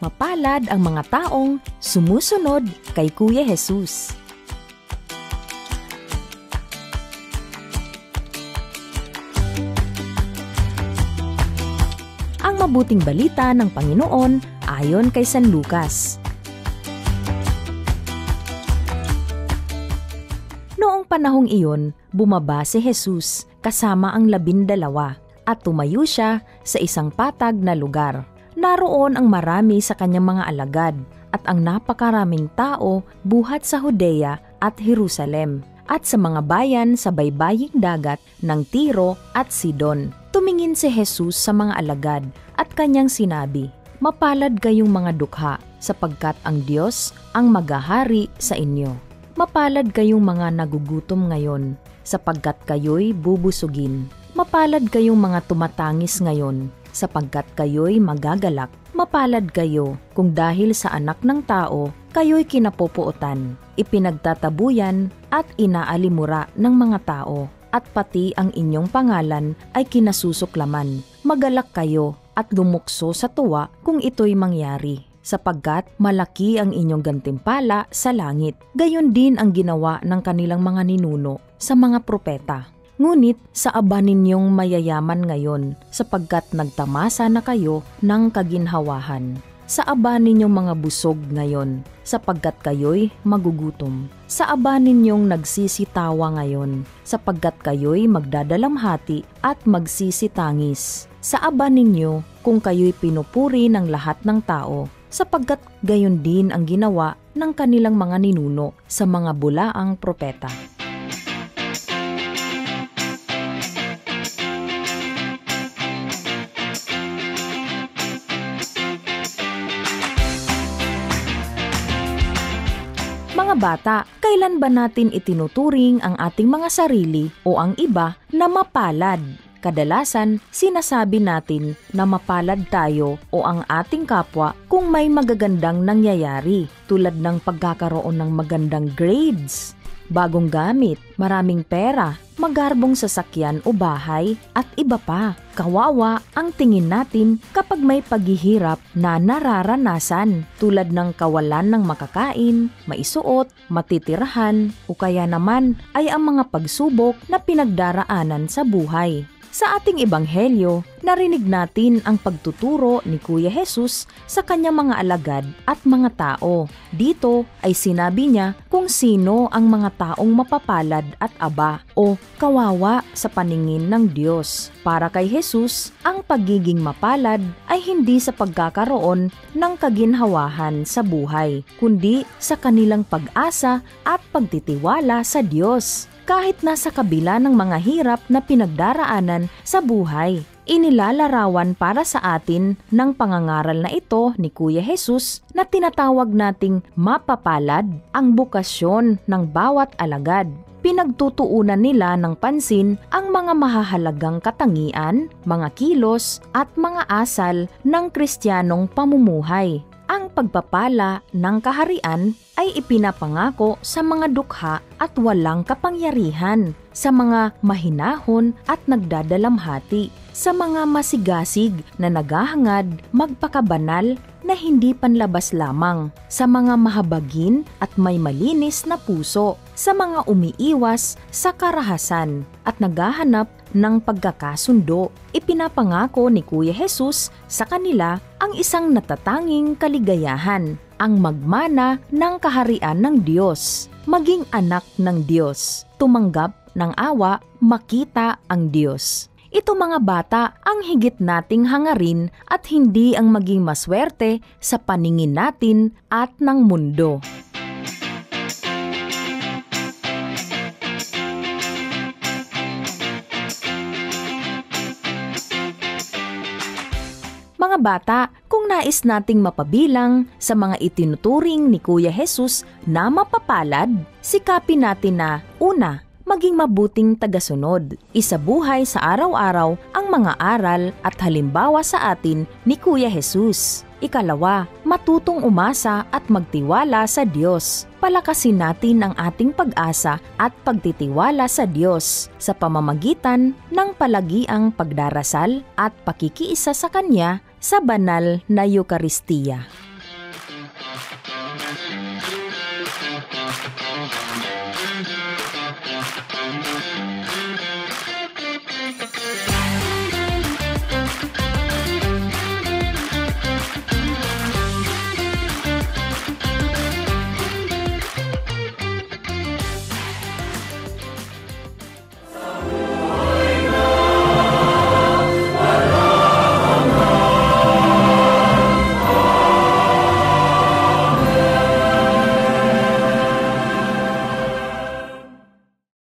Mapalad ang mga taong sumusunod kay Kuya Jesus. Ang mabuting balita ng Panginoon ayon kay San Lucas. Noong panahong iyon, bumaba si Jesus kasama ang 12 at tumayo siya sa isang patag na lugar. Naroon ang marami sa kanyang mga alagad at ang napakaraming tao buhat sa Judea at Jerusalem at sa mga bayan sa baybaying dagat ng Tiro at Sidon. Tumingin si Jesus sa mga alagad at kanyang sinabi, "Mapalad kayong mga dukha, sapagkat ang Diyos ang maghahari sa inyo. Mapalad kayong mga nagugutom ngayon, sapagkat kayo'y bubusugin. Mapalad kayong mga tumatangis ngayon, sapagkat kayo'y magagalak. Mapalad kayo kung dahil sa Anak ng Tao, kayo'y kinapupuotan, ipinagtatabuyan at inaalimura ng mga tao, at pati ang inyong pangalan ay kinasusuklaman. Magalak kayo at lumukso sa tuwa kung ito'y mangyari, sapagkat malaki ang inyong gantimpala sa langit. Gayon din ang ginawa ng kanilang mga ninuno sa mga propeta. Ngunit sa aba ninyong mayayaman ngayon, sapagkat nagtamasa na kayo ng kaginhawahan. Sa aba ninyong mga busog ngayon, sapagkat kayo'y magugutom. Sa aba ninyong nagsisitawa ngayon, sapagkat kayo'y magdadalamhati at magsisitangis. Sa aba ninyo kung kayo'y pinupuri ng lahat ng tao, sapagkat gayon din ang ginawa ng kanilang mga ninuno sa mga bulaang propeta. Mga bata, kailan ba natin itinuturing ang ating mga sarili o ang iba na mapalad? Kadalasan, sinasabi natin na mapalad tayo o ang ating kapwa kung may magagandang nangyayari tulad ng pagkakaroon ng magandang grades, bagong gamit, maraming pera, magarbong sasakyan o bahay, at iba pa. Kawawa ang tingin natin kapag may paghihirap na nararanasan tulad ng kawalan ng makakain, maisuot, matitirahan o kaya naman ay ang mga pagsubok na pinagdaraanan sa buhay. Sa ating ebanghelyo, narinig natin ang pagtuturo ni Kuya Jesus sa kanyang mga alagad at mga tao. Dito ay sinabi niya kung sino ang mga taong mapapalad at aba o kawawa sa paningin ng Diyos. Para kay Jesus, ang pagiging mapalad ay hindi sa pagkakaroon ng kaginhawahan sa buhay, kundi sa kanilang pag-asa at pagtitiwala sa Diyos. Kahit nasa kabila ng mga hirap na pinagdaraanan sa buhay, inilalarawan para sa atin ng pangangaral na ito ni Kuya Jesus na tinatawag nating mapapalad ang bukasyon ng bawat alagad. Pinagtutuunan nila ng pansin ang mga mahahalagang katangian, mga kilos at mga asal ng Kristiyanong pamumuhay. Ang pagpapala ng kaharian ay ipinapangako sa mga dukha at walang kapangyarihan, sa mga mahinahon at nagdadalamhati, sa mga masigasig na naghahangad magpakabanal na hindi panlabas lamang, sa mga mahabagin at may malinis na puso, sa mga umiiwas sa karahasan at naghahanap ng pagkakasundo. Ipinapangako ni Kuya Jesus sa kanila ang isang natatanging kaligayahan, ang magmana ng kaharian ng Diyos, maging anak ng Diyos, tumanggap ng awa, makita ang Diyos. Ito mga bata ang higit nating hangarin at hindi ang maging maswerte sa paningin natin at ng mundo. Mga bata, kung nais nating mapabilang sa mga itinuturing ni Kuya Jesus na mapapalad, sikapin natin na una, maging mabuting tagasunod. Isabuhay sa araw-araw ang mga aral at halimbawa sa atin ni Kuya Jesus. Ikalawa, matutong umasa at magtiwala sa Diyos. Palakasin natin ang ating pag-asa at pagtitiwala sa Diyos sa pamamagitan ng palagiang pagdarasal at pakikiisa sa Kanya sa banal na Eucharistia.